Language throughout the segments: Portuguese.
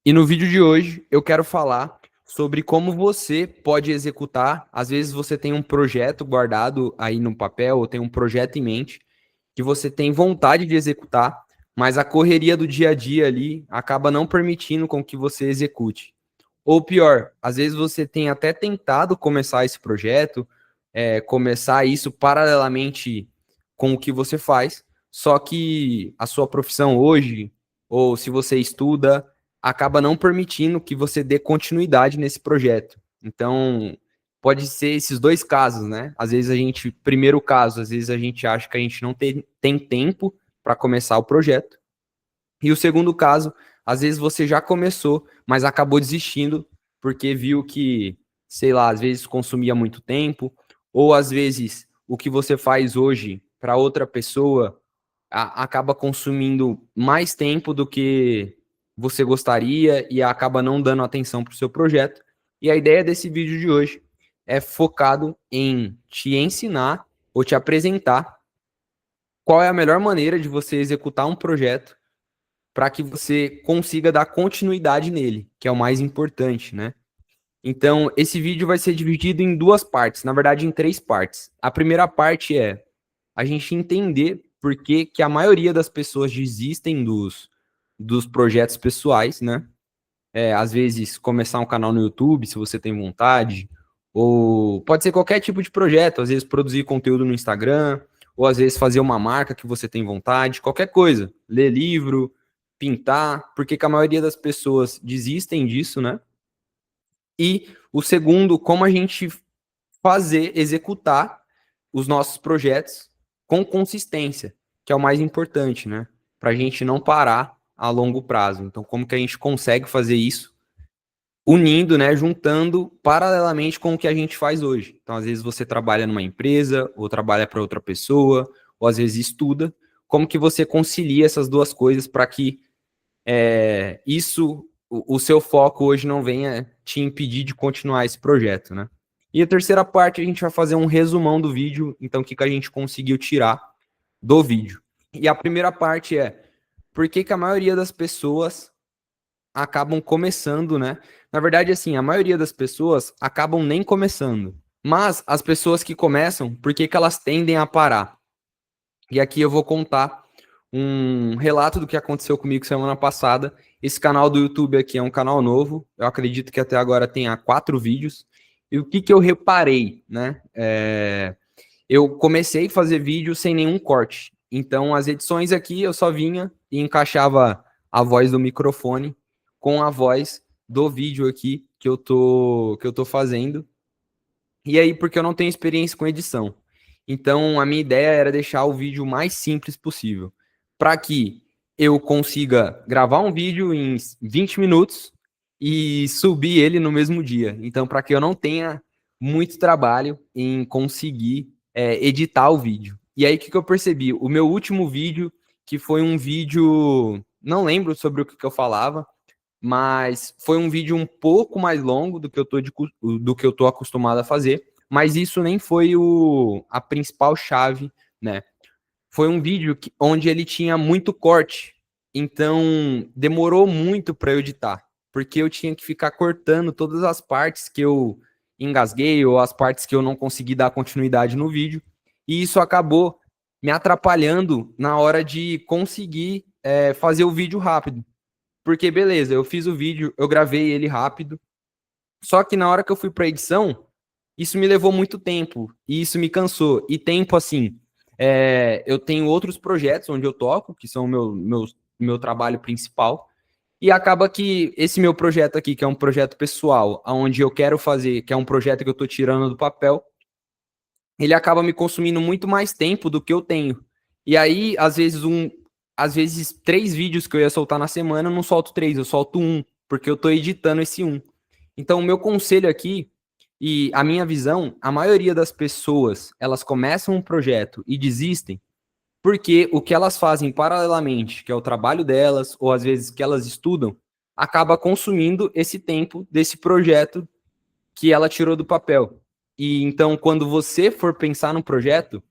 E no vídeo de hoje eu quero falar sobre como você pode executar. Às vezes você tem um projeto guardado aí no papel, ou tem um projeto em mente que você tem vontade de executar, mas a correria do dia a dia ali acaba não permitindo com que você execute. Ou pior, às vezes você tem até tentado começar esse projeto, começar isso paralelamente com o que você faz, só que a sua profissão hoje, ou se você estuda, acaba não permitindo que você dê continuidade nesse projeto. Então, pode ser esses dois casos, né? Às vezes primeiro caso, às vezes a gente acha que a gente não tem tempo para começar o projeto. E o segundo caso, às vezes você já começou, mas acabou desistindo porque viu que, sei lá, às vezes consumia muito tempo, ou às vezes o que você faz hoje para outra pessoa acaba consumindo mais tempo do que você gostaria e acaba não dando atenção para o seu projeto. E a ideia desse vídeo de hoje é focado em te ensinar ou te apresentar qual é a melhor maneira de você executar um projeto para que você consiga dar continuidade nele, que é o mais importante, né? Então, esse vídeo vai ser dividido em duas partes, na verdade, em três partes. A primeira parte é a gente entender por que, que a maioria das pessoas desistem dos projetos pessoais, né? Às vezes, começar um canal no YouTube, se você tem vontade, ou pode ser qualquer tipo de projeto, às vezes produzir conteúdo no Instagram, ou às vezes fazer uma marca que você tem vontade, qualquer coisa, ler livro, pintar, porque que a maioria das pessoas desistem disso, né? E o segundo, como a gente executar os nossos projetos com consistência, que é o mais importante, né? Para a gente não parar a longo prazo. Então, como que a gente consegue fazer isso? Unindo, né, juntando paralelamente com o que a gente faz hoje. Então, às vezes você trabalha numa empresa, ou trabalha para outra pessoa, ou às vezes estuda. Como que você concilia essas duas coisas para que o seu foco hoje não venha te impedir de continuar esse projeto, né? E a terceira parte, a gente vai fazer um resumão do vídeo, então o que a gente conseguiu tirar do vídeo. E a primeira parte é por que a maioria das pessoas acabam começando, né? Na verdade, assim, a maioria das pessoas acabam nem começando. Mas as pessoas que começam, por que elas tendem a parar? E aqui eu vou contar um relato do que aconteceu comigo semana passada. Esse canal do YouTube aqui é um canal novo. Eu acredito que até agora tenha 4 vídeos. E o que eu reparei, né? Eu comecei a fazer vídeo sem nenhum corte. Então, as edições aqui eu só vinha e encaixava a voz do microfone com a voz do vídeo aqui que eu tô fazendo. E aí, porque eu não tenho experiência com edição. Então, a minha ideia era deixar o vídeo mais simples possível, para que eu consiga gravar um vídeo em 20 minutos e subir ele no mesmo dia. Então, para que eu não tenha muito trabalho em conseguir editar o vídeo. E aí, o que eu percebi? O meu último vídeo, que foi um vídeo, não lembro sobre o que eu falava, mas foi um vídeo um pouco mais longo do que eu tô acostumado a fazer, mas isso nem foi a principal chave, né? Foi um vídeo onde ele tinha muito corte, então demorou muito para eu editar, porque eu tinha que ficar cortando todas as partes que eu engasguei ou as partes que eu não consegui dar continuidade no vídeo, e isso acabou me atrapalhando na hora de conseguir fazer o vídeo rápido. Porque, beleza, eu fiz o vídeo, eu gravei ele rápido. Só que na hora que eu fui pra edição, isso me levou muito tempo. E isso me cansou. E tempo, assim, eu tenho outros projetos onde eu toco, que são o meu trabalho principal. E acaba que esse meu projeto aqui, que é um projeto pessoal, onde eu quero fazer, que é um projeto que eu tô tirando do papel, ele acaba me consumindo muito mais tempo do que eu tenho. E aí, às vezes 3 vídeos que eu ia soltar na semana, eu não solto 3, eu solto um, porque eu tô editando esse um. Então, o meu conselho aqui e a minha visão, a maioria das pessoas, elas começam um projeto e desistem porque o que elas fazem paralelamente, que é o trabalho delas, ou às vezes que elas estudam, acaba consumindo esse tempo desse projeto que ela tirou do papel. E então, quando você for pensar no projeto,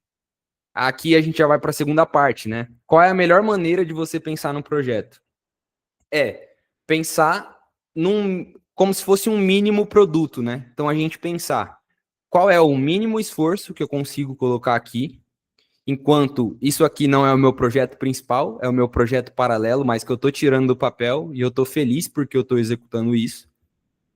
aqui a gente já vai para a segunda parte, né? Qual é a melhor maneira de você pensar no projeto? É pensar como se fosse um mínimo produto, né? Então a gente pensar qual é o mínimo esforço que eu consigo colocar aqui, enquanto isso aqui não é o meu projeto principal, é o meu projeto paralelo, mas que eu estou tirando do papel e eu estou feliz porque eu estou executando isso.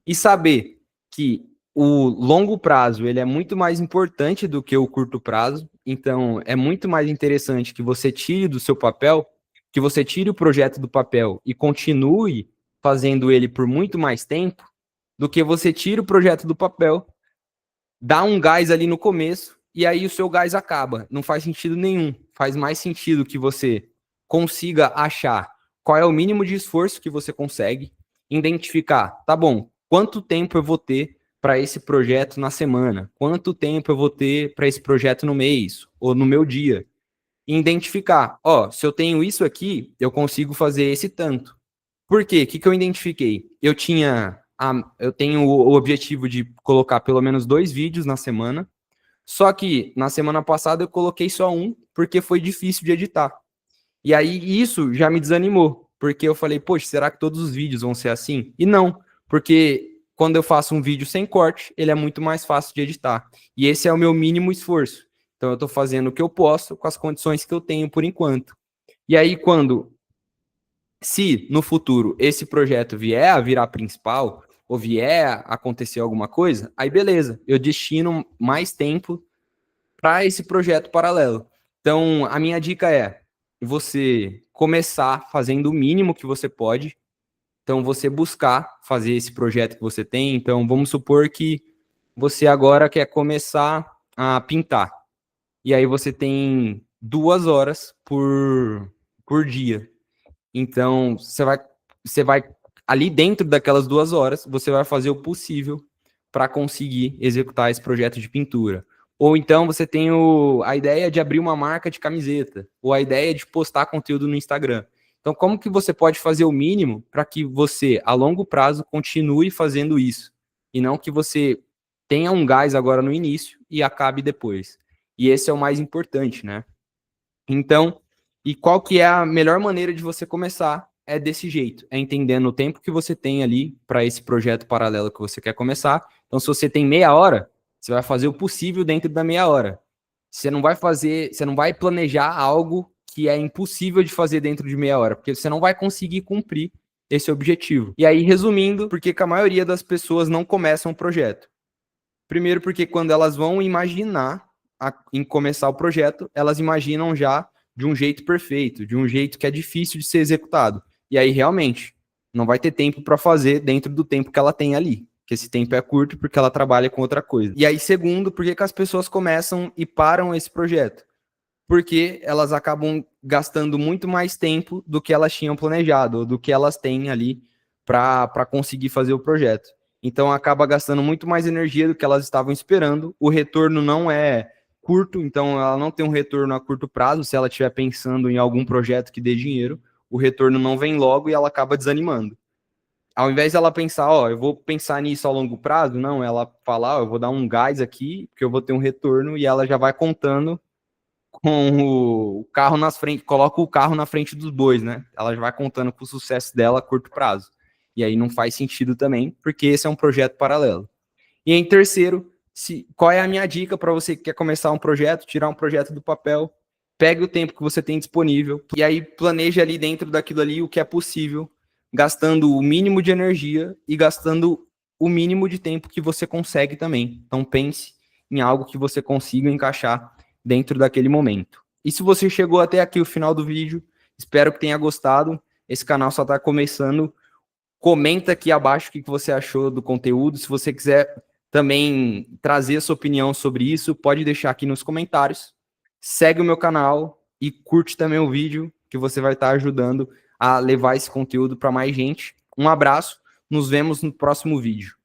E saber que o longo prazo ele é muito mais importante do que o curto prazo, então é muito mais interessante que você tire do seu papel, que você tire o projeto do papel e continue fazendo ele por muito mais tempo, do que você tire o projeto do papel, dá um gás ali no começo e aí o seu gás acaba. Não faz sentido nenhum. Faz mais sentido que você consiga achar qual é o mínimo de esforço que você consegue, identificar, tá bom, quanto tempo eu vou ter para esse projeto na semana? Quanto tempo eu vou ter para esse projeto no mês ou no meu dia? E identificar, ó, se eu tenho isso aqui, eu consigo fazer esse tanto. Por quê? O que eu identifiquei? Eu tenho o objetivo de colocar pelo menos 2 vídeos na semana, só que na semana passada eu coloquei só um, porque foi difícil de editar. E aí isso já me desanimou, porque eu falei, poxa, será que todos os vídeos vão ser assim? E não, porque quando eu faço um vídeo sem corte, ele é muito mais fácil de editar. E esse é o meu mínimo esforço. Então eu estou fazendo o que eu posso com as condições que eu tenho por enquanto. E aí se no futuro esse projeto vier a virar principal, ou vier a acontecer alguma coisa, aí beleza, eu destino mais tempo para esse projeto paralelo. Então, a minha dica é você começar fazendo o mínimo que você pode. Então, você buscar fazer esse projeto que você tem. Então, vamos supor que você agora quer começar a pintar. E aí você tem 2 horas por dia. Então, você vai ali dentro daquelas 2 horas, você vai fazer o possível para conseguir executar esse projeto de pintura. Ou então você tem a ideia de abrir uma marca de camiseta, ou a ideia de postar conteúdo no Instagram. Então, como que você pode fazer o mínimo para que você, a longo prazo, continue fazendo isso? E não que você tenha um gás agora no início e acabe depois. E esse é o mais importante, né? Então, e qual que é a melhor maneira de você começar? É desse jeito, é entendendo o tempo que você tem ali para esse projeto paralelo que você quer começar. Então, se você tem meia hora, você vai fazer o possível dentro da meia hora. Você não vai planejar algo que é impossível de fazer dentro de meia hora, porque você não vai conseguir cumprir esse objetivo. E aí, resumindo, por que a maioria das pessoas não começam o projeto? Primeiro, porque quando elas vão imaginar em começar o projeto, elas imaginam já de um jeito perfeito, de um jeito que é difícil de ser executado. E aí, realmente, não vai ter tempo para fazer dentro do tempo que ela tem ali. Que esse tempo é curto porque ela trabalha com outra coisa. E aí, segundo, por que as pessoas começam e param esse projeto? Porque elas acabam gastando muito mais tempo do que elas tinham planejado, ou do que elas têm ali para conseguir fazer o projeto. Então acaba gastando muito mais energia do que elas estavam esperando. O retorno não é curto, então ela não tem um retorno a curto prazo. Se ela estiver pensando em algum projeto que dê dinheiro, o retorno não vem logo e ela acaba desanimando. Ao invés dela pensar, ó, eu vou pensar nisso a longo prazo, não, ela fala, ó, eu vou dar um gás aqui, porque eu vou ter um retorno, e ela já vai contando com o carro nas frente, coloca o carro na frente dos bois, né? Ela já vai contando com o sucesso dela a curto prazo. E aí não faz sentido também, porque esse é um projeto paralelo. E em terceiro, qual é a minha dica para você que quer começar um projeto, tirar um projeto do papel? Pegue o tempo que você tem disponível e aí planeje ali dentro daquilo ali o que é possível, gastando o mínimo de energia e gastando o mínimo de tempo que você consegue também. Então pense em algo que você consiga encaixar dentro daquele momento. E se você chegou até aqui o final do vídeo, espero que tenha gostado. Esse canal só está começando. Comenta aqui abaixo o que você achou do conteúdo. Se você quiser também trazer a sua opinião sobre isso, pode deixar aqui nos comentários. Segue o meu canal e curte também o vídeo, que você vai estar ajudando a levar esse conteúdo para mais gente. Um abraço, nos vemos no próximo vídeo.